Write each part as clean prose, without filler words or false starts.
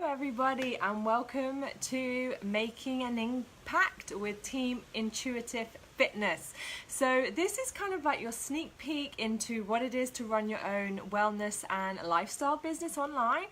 everybody, and welcome to Making an Impact with Team Intu Fitness. So this is kind of like your sneak peek into what it is to run your own wellness and lifestyle business online,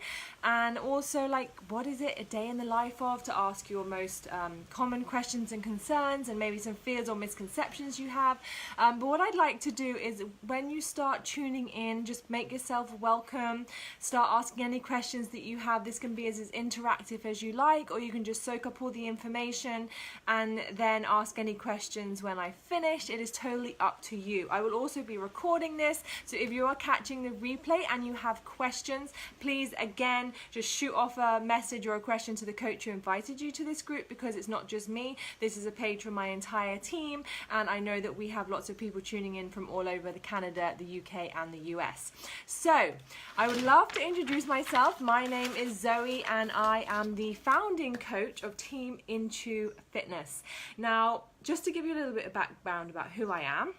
and also like what is it a day in the life of, to ask your most common questions and concerns and maybe some fears or misconceptions you have. But what I'd like to do is, when you start tuning in, just make yourself welcome, start asking any questions that you have. This can be as interactive as you like, or you can just soak up all the information and then ask any questions when I finish. It is totally up to you. I will also be recording this, so if you are catching the replay and you have questions, please again just shoot off a message or a question to the coach who invited you to this group, because it's not just me. This is a page for my entire team, and I know that we have lots of people tuning in from all over the Canada, the UK and the US. So I would love to introduce myself. My name is Zoe and I am the founding coach of Team Intu Fitness. Now, just to give you a little bit of background about who I am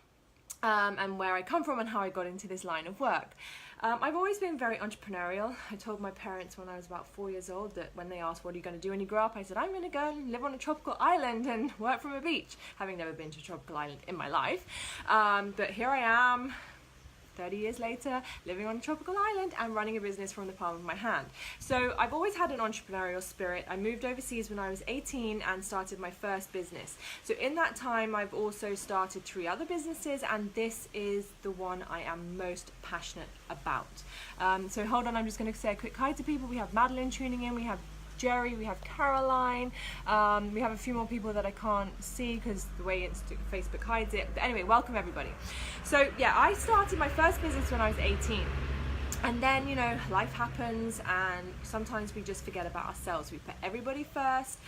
and where I come from and how I got into this line of work. I've always been very entrepreneurial. I told my parents when I was about 4 years old that when they asked, what are you going to do when you grow up, I said, I'm going to go and live on a tropical island and work from a beach, having never been to a tropical island in my life. But here I am, 30 years later, living on a tropical island and running a business from the palm of my hand. So I've always had an entrepreneurial spirit. I moved overseas when I was 18 and started my first business. So in that time, I've also started 3 other businesses, and this is the one I am most passionate about. So hold on, I'm just going to say a quick hi to people. We have Madeline tuning in, we have Jerry, we have Caroline, we have a few more people that I can't see because the way Facebook hides it. But anyway, welcome everybody. So yeah, I started my first business when I was 18. And then, you know, life happens and sometimes we just forget about ourselves. We put everybody first,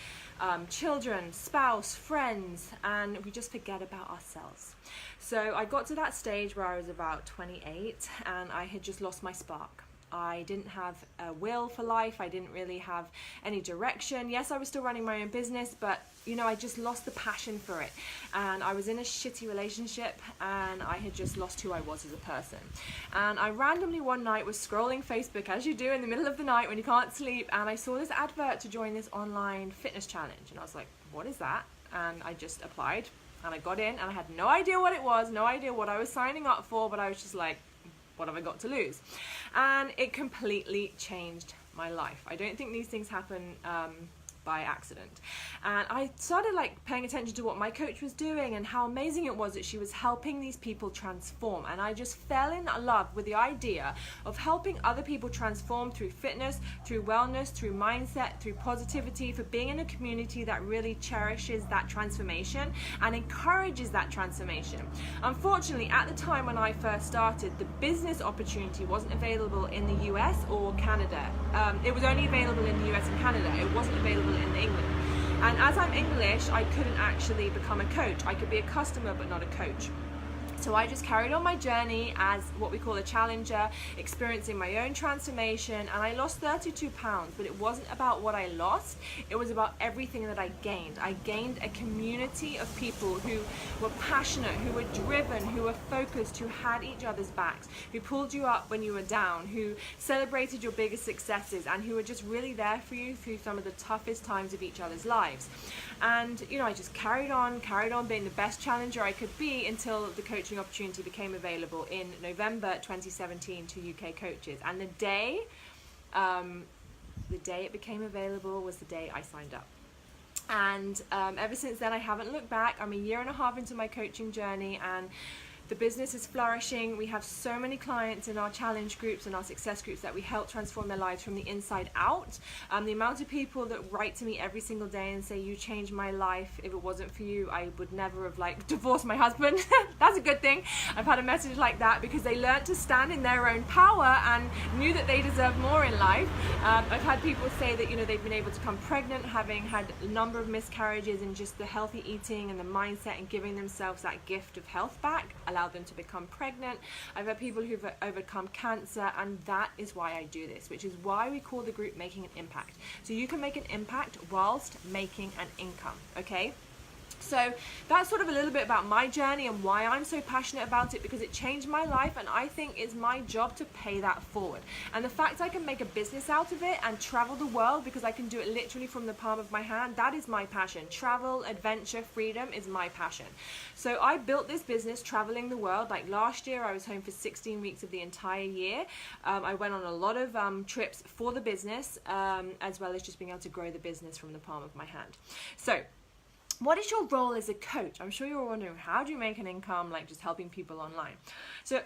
children, spouse, friends, and we just forget about ourselves. So I got to that stage where I was about 28 and I had just lost my spark. I didn't have a will for life. I didn't really have any direction. Yes, I was still running my own business, but you know, I just lost the passion for it. And I was in a shitty relationship and I had just lost who I was as a person. And I randomly one night was scrolling Facebook, as you do in the middle of the night when you can't sleep, and I saw this advert to join this online fitness challenge. And I was like, what is that? And I just applied and I got in, and I had no idea what it was, no idea what I was signing up for, but I was just like, what have I got to lose? And it completely changed my life. I don't think these things happen by accident. And I started like paying attention to what my coach was doing and how amazing it was that she was helping these people transform. And I just fell in love with the idea of helping other people transform through fitness, through wellness, through mindset, through positivity, for being in a community that really cherishes that transformation and encourages that transformation. Unfortunately, at the time when I first started, the business opportunity wasn't available in the US or Canada. It was only available in the US and Canada. It wasn't available in England. And as I'm English, I couldn't actually become a coach. I could be a customer but not a coach. So I just carried on my journey as what we call a challenger, experiencing my own transformation, and I lost 32 pounds, but it wasn't about what I lost, it was about everything that I gained. I gained a community of people who were passionate, who were driven, who were focused, who had each other's backs, who pulled you up when you were down, who celebrated your biggest successes, and who were just really there for you through some of the toughest times of each other's lives. And you know, I just carried on being the best challenger I could be until the coaching opportunity became available in November 2017 to UK coaches. And the day it became available was the day I signed up. And ever since then I haven't looked back. I'm a year and a half into my coaching journey, and the business is flourishing. We have so many clients in our challenge groups and our success groups that we help transform their lives from the inside out. The amount of people that write to me every single day and say, you changed my life. If it wasn't for you, I would never have divorced my husband. That's a good thing. I've had a message like that because they learned to stand in their own power and knew that they deserved more in life. I've had people say that, you know, they've been able to become pregnant having had a number of miscarriages, and just the healthy eating and the mindset and giving themselves that gift of health back allowed them to become pregnant. I've had people who've overcome cancer, and that is why I do this, which is why we call the group Making an Impact. So you can make an impact whilst making an income, okay? So that's sort of a little bit about my journey and why I'm so passionate about it, because it changed my life, and I think it's my job to pay that forward. And the fact I can make a business out of it and travel the world because I can do it literally from the palm of my hand, that is my passion. Travel, adventure, freedom is my passion. So I built this business traveling the world. Like last year I was home for 16 weeks of the entire year. I went on a lot of trips for the business, as well as just being able to grow the business from the palm of my hand. So what is your role as a coach? I'm sure you're wondering, how do you make an income like just helping people online? So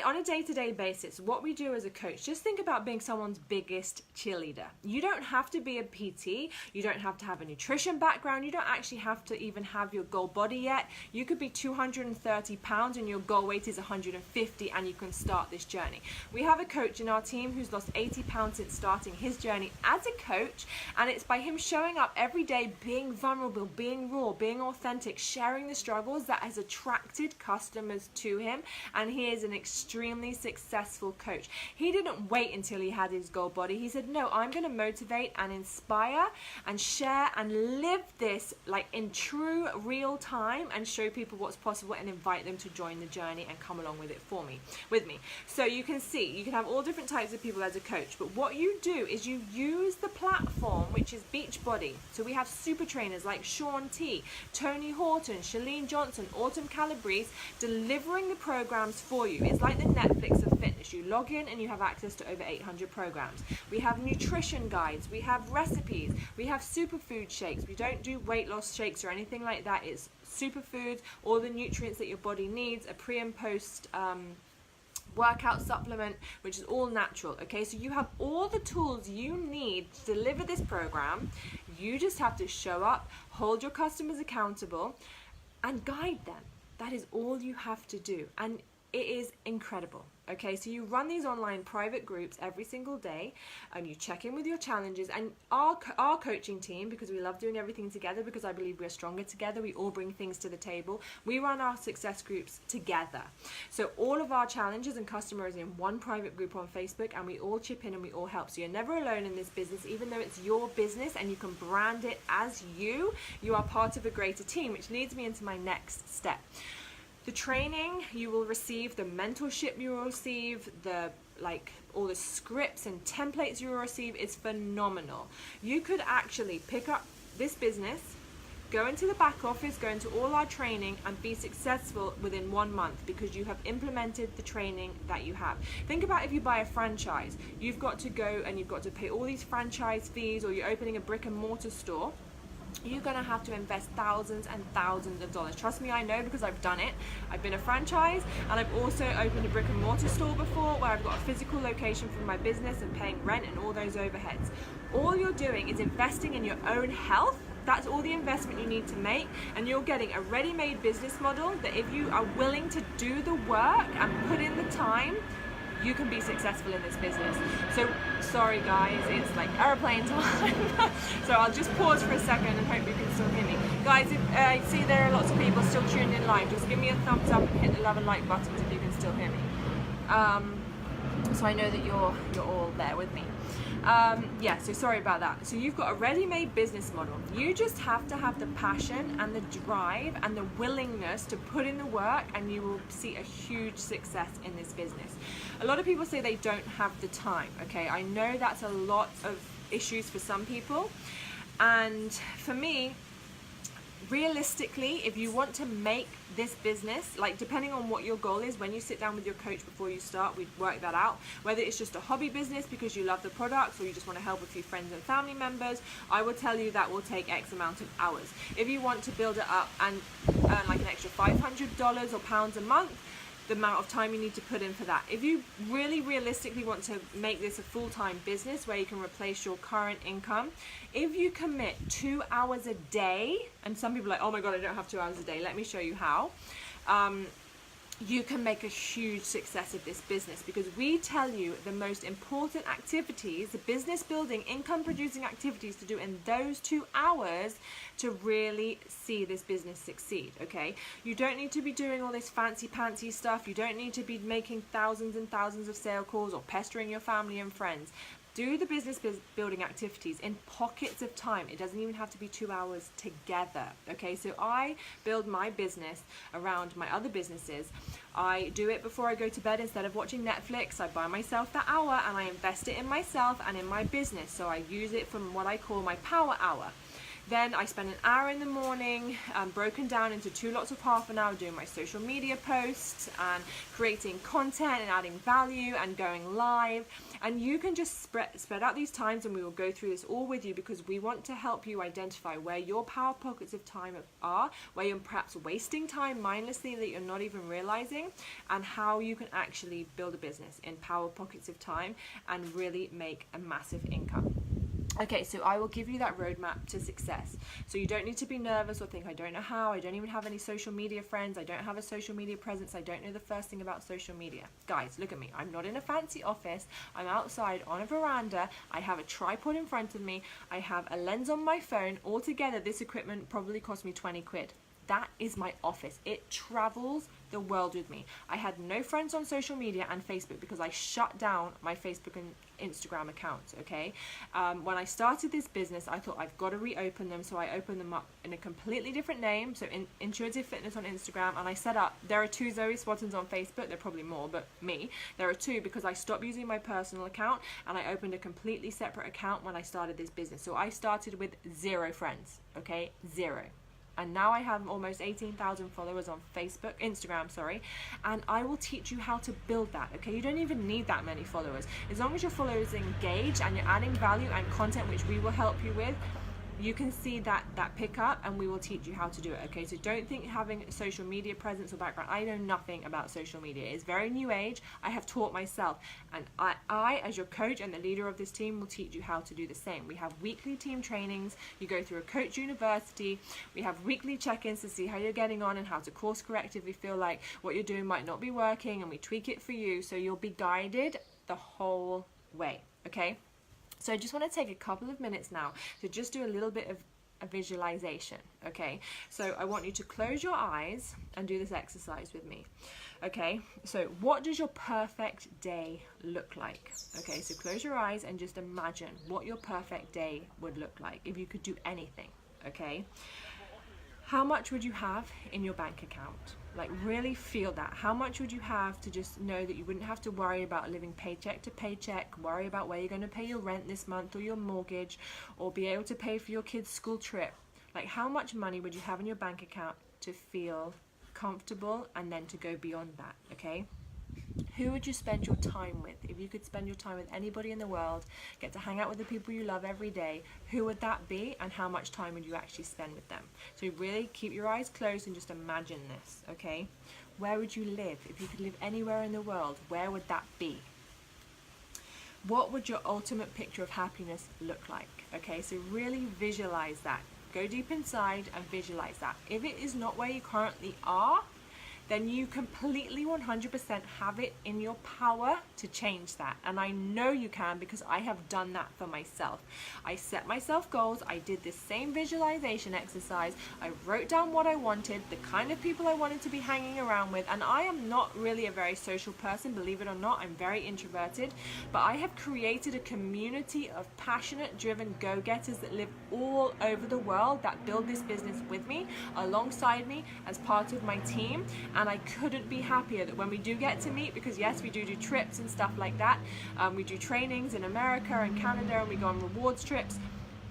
on a day-to-day basis, what we do as a coach, just think about being someone's biggest cheerleader. You don't have to be a PT, you don't have to have a nutrition background, you don't actually have to even have your goal body yet. You could be 230 pounds and your goal weight is 150, and you can start this journey. We have a coach in our team who's lost 80 pounds since starting his journey as a coach, and it's by him showing up every day, being vulnerable, being raw, being authentic, sharing the struggles, that has attracted customers to him, and he is an extremely successful coach. He didn't wait until he had his goal body. He said, no, I'm going to motivate and inspire and share and live this like in true real time, and show people what's possible and invite them to join the journey and come along with it with me. So you can see, you can have all different types of people as a coach, but what you do is you use the platform, which is Beachbody. So we have super trainers like Sean T, Tony Horton, Shalene Johnson, Autumn Calabrese, delivering the programs for you. It's like the Netflix of fitness. You log in and you have access to over 800 programs. We have nutrition guides, we have recipes, we have superfood shakes. We don't do weight loss shakes or anything like that. It's superfoods, all the nutrients that your body needs, a pre and post workout supplement, which is all natural. Okay, so you have all the tools you need to deliver this program. You just have to show up, hold your customers accountable, and guide them. That is all you have to do, and it is incredible. Okay, so you run these online private groups every single day, and you check in with your challenges. And our coaching team, because we love doing everything together, because I believe we're stronger together, we all bring things to the table. We run our success groups together. So all of our challenges and customers in one private group on Facebook, and we all chip in and we all help. So you're never alone in this business, even though it's your business and you can brand it as you are part of a greater team, which leads me into my next step. The training you will receive, the mentorship you will receive, all the scripts and templates you will receive is phenomenal. You could actually pick up this business, go into the back office, go into all our training, and be successful within 1 month because you have implemented the training that you have. Think about if you buy a franchise. You've got to go and you've got to pay all these franchise fees, or you're opening a brick and mortar store. You're going to have to invest thousands and thousands of dollars. Trust me, I know, because I've done it. I've been a franchise, and I've also opened a brick and mortar store before, where I've got a physical location for my business and paying rent and all those overheads. All you're doing is investing in your own health. That's all the investment you need to make, and you're getting a ready-made business model that if you are willing to do the work and put in the time, you can be successful in this business. So sorry guys, it's like airplane time. So I'll just pause for a second and hope you can still hear me. Guys, if I see there are lots of people still tuned in live, just give me a thumbs up and hit the love and like buttons if you can still hear me. So I know that you're all there with me. Yeah, so sorry about that. So you've got a ready-made business model. You just have to have the passion and the drive and the willingness to put in the work, and you will see a huge success in this business. A lot of people say they don't have the time. Okay, I know that's a lot of issues for some people, and for me, realistically, if you want to make this business, like depending on what your goal is, when you sit down with your coach before you start, we work that out. Whether it's just a hobby business because you love the products, or you just want to help a few friends and family members, I will tell you that will take X amount of hours. If you want to build it up and earn like an extra $500 or pounds a month, the amount of time you need to put in for that. If you really realistically want to make this a full-time business where you can replace your current income, if you commit 2 hours a day, and some people are like, oh my god, I don't have 2 hours a day, let me show you how, you can make a huge success of this business, because we tell you the most important activities, the business building, income producing activities to do in those 2 hours to really see this business succeed. Okay, you don't need to be doing all this fancy pantsy stuff. You don't need to be making thousands and thousands of sale calls or pestering your family and friends. Do the business building activities in pockets of time. It doesn't even have to be 2 hours together. Okay, so I build my business around my other businesses. I do it before I go to bed. Instead of watching Netflix, I buy myself that hour and I invest it in myself and in my business. So I use it from what I call my power hour. Then I spend an hour in the morning, broken down into 2 lots of half an hour, doing my social media posts and creating content and adding value and going live. And you can just spread out these times, and we will go through this all with you, because we want to help you identify where your power pockets of time are, where you're perhaps wasting time mindlessly that you're not even realizing, and how you can actually build a business in power pockets of time and really make a massive income. Okay, so I will give you that roadmap to success. So you don't need to be nervous or think, I don't know how, I don't even have any social media friends, I don't have a social media presence, I don't know the first thing about social media. Guys, look at me. I'm not in a fancy office. I'm outside on a veranda. I have a tripod in front of me. I have a lens on my phone. Altogether, this equipment probably cost me 20 quid. That is my office. It travels the world with me. I had no friends on social media and Facebook because I shut down my Facebook and Instagram accounts, okay? When I started this business, I thought I've got to reopen them, so I opened them up in a completely different name, so Intuitive Fitness on Instagram, and I set up, there are 2 Zoe Swattons on Facebook, there are probably more, but me, there are 2, because I stopped using my personal account and I opened a completely separate account when I started this business. So I started with 0 friends, okay? 0. And now I have almost 18,000 followers on Instagram, and I will teach you how to build that, okay? You don't even need that many followers. As long as your followers engage and you're adding value and content, which we will help you with, you can see that pick up, and we will teach you how to do it, okay? So don't think having social media presence or background. I know nothing about social media. It's very new age. I have taught myself, and I as your coach and the leader of this team will teach you how to do the same. We have weekly team trainings. You go through a coach university. We have weekly check-ins to see how you're getting on and how to course correct if you feel like what you're doing might not be working, and we tweak it for you, so you'll be guided the whole way, okay? So I just want to take a couple of minutes now to just do a little bit of a visualization, okay? So I want you to close your eyes and do this exercise with me, okay? So what does your perfect day look like? Okay, so close your eyes and just imagine what your perfect day would look like if you could do anything, okay? How much would you have in your bank account? Like, really feel that. How much would you have to just know that you wouldn't have to worry about living paycheck to paycheck, worry about where you're going to pay your rent this month or your mortgage, or be able to pay for your kids' school trip? Like, how much money would you have in your bank account to feel comfortable and then to go beyond that, okay? Who would you spend your time with? If you could spend your time with anybody in the world, get to hang out with the people you love every day, who would that be, and how much time would you actually spend with them? So really keep your eyes closed and just imagine this, okay? Where would you live? If you could live anywhere in the world, where would that be? What would your ultimate picture of happiness look like? Okay, so really visualize that. Go deep inside and visualize that. If it is not where you currently are, then you completely 100% have it in your power to change that. And I know you can, because I have done that for myself. I set myself goals. I did this same visualization exercise. I wrote down what I wanted, the kind of people I wanted to be hanging around with. And I am not really a very social person, believe it or not. I'm very introverted, but I have created a community of passionate, driven go-getters that live all over the world, that build this business with me, alongside me, as part of my team. And I couldn't be happier that when we do get to meet, because yes, we do trips and stuff like that, we do trainings in America and Canada, and we go on rewards trips,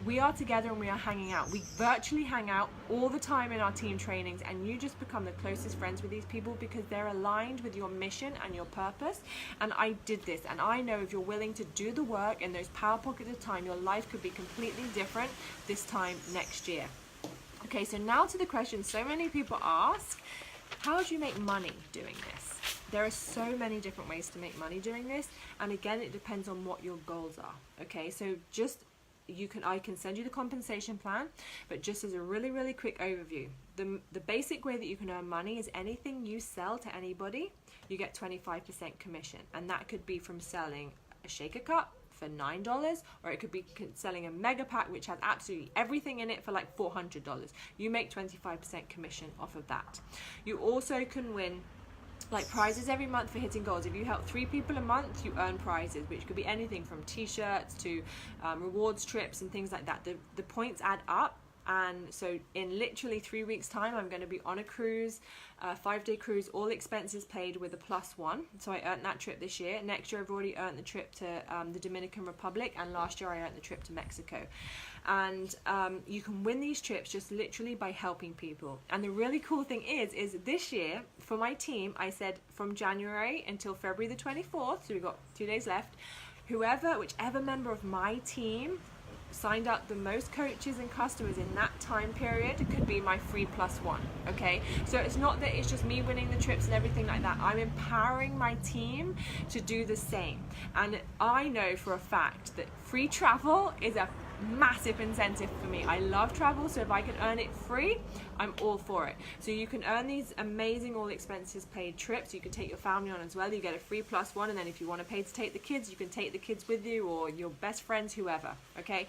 we are together and we are hanging out. We virtually hang out all the time in our team trainings, and you just become the closest friends with these people because they're aligned with your mission and your purpose. And I did this, and I know if you're willing to do the work in those power pockets of time, your life could be completely different this time next year. Okay, so now to the question so many people ask: how do you make money doing this? There are so many different ways to make money doing this, and again, it depends on what your goals are. Okay, so I can send you the compensation plan, but just as a really quick overview, the basic way that you can earn money is anything you sell to anybody, you get 25% commission, and that could be from selling a shaker cup for $9, or it could be selling a mega pack which has absolutely everything in it for like $400. You make 25% commission off of that. You also can win like prizes every month for hitting goals. If you help 3 people a month, you earn prizes, which could be anything from t-shirts to rewards trips and things like that. The points add up. And so in literally 3 weeks time, I'm going to be on a cruise, 5-day cruise, all expenses paid with a +1. So I earned that trip this year. Next year I've already earned the trip to the Dominican Republic, and last year I earned the trip to Mexico. And you can win these trips just literally by helping people. And the really cool thing is this year for my team, I said from January until February the 24th, so we've got 2 days left, whichever member of my team signed up the most coaches and customers in that time period could be my free +1. Okay, so it's not that it's just me winning the trips and everything like that. I'm empowering my team to do the same, and I know for a fact that free travel is a massive incentive for me. I love travel, so if I can earn it free, I'm all for it. So you can earn these amazing all expenses paid trips. You can take your family on as well. You get a free +1, and then if you want to pay to take the kids, you can take the kids with you, or your best friends, whoever. Okay,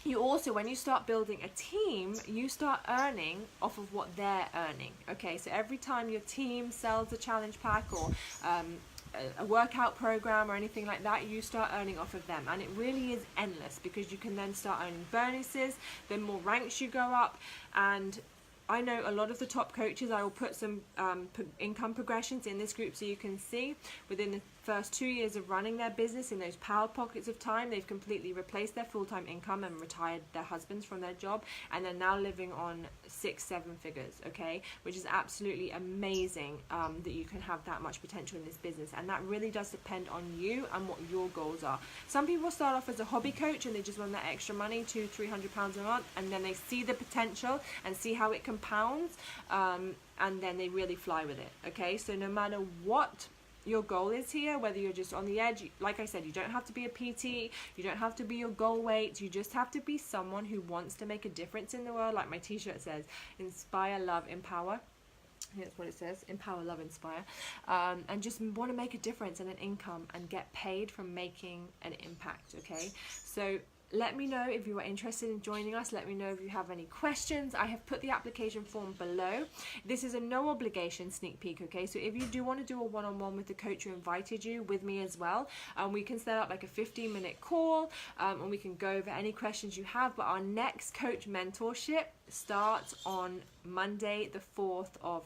you also, when you start building a team, you start earning off of what they're earning. Okay, so every time your team sells a challenge pack or a workout program or anything like that, you start earning off of them, and it really is endless, because you can then start earning bonuses, the more ranks you go up. And I know a lot of the top coaches, I will put some income progressions in this group so you can see within the first 2 years of running their business, in those power pockets of time, they've completely replaced their full-time income and retired their husbands from their job, and they're now living on 6-7 figures, okay, which is absolutely amazing that you can have that much potential in this business. And that really does depend on you and what your goals are. Some people start off as a hobby coach and they just want that extra money, £200-300 a month, and then they see the potential and see how it compounds, and then they really fly with it. Okay, so no matter what your goal is here, whether you're just on the edge, like I said, you don't have to be a PT, you don't have to be your goal weight, you just have to be someone who wants to make a difference in the world. Like my t-shirt says, inspire, love, empower. That's what it says, empower, love, inspire. And just want to make a difference and an income and get paid from making an impact. Okay, so let me know if you are interested in joining us. Let me know if you have any questions. I have put the application form below. This is a no obligation sneak peek, okay? So if you do want to do a one-on-one with the coach who invited you, with me as well, we can set up like a 15-minute call, and we can go over any questions you have. But our next coach mentorship starts on Monday the 4th of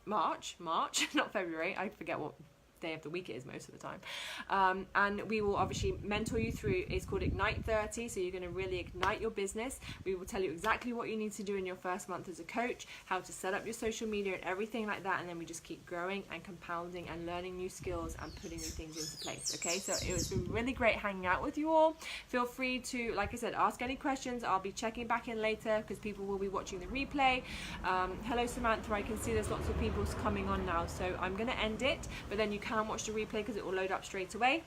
March, not February. I forget what day of the week it is most of the time, and we will obviously mentor you through, it's called Ignite 30, so you're going to really ignite your business. We will tell you exactly what you need to do in your first month as a coach, how to set up your social media and everything like that, and then we just keep growing and compounding and learning new skills and putting new things into place. Okay, so it was been really great hanging out with you all. Feel free to, like I said, ask any questions. I'll be checking back in later because people will be watching the replay. Hello Samantha, I can see there's lots of people coming on now, so I'm going to end it, but then you can watch the replay because it will load up straight away.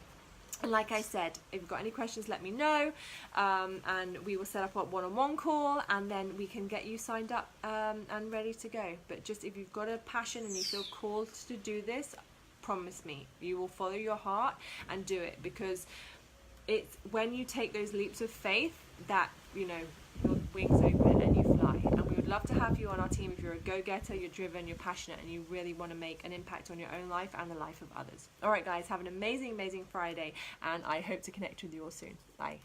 And like I said, if you've got any questions, let me know, and we will set up a one-on-one call, and then we can get you signed up and ready to go. But just if you've got a passion and you feel called to do this, promise me you will follow your heart and do it, because it's when you take those leaps of faith that, you know, your wings open and you fly. And we would love to have you on our team if you're a go-getter, you're driven, you're passionate, and you really want to make an impact on your own life and the life of others. All right, guys, have an amazing, amazing Friday, and I hope to connect with you all soon. Bye.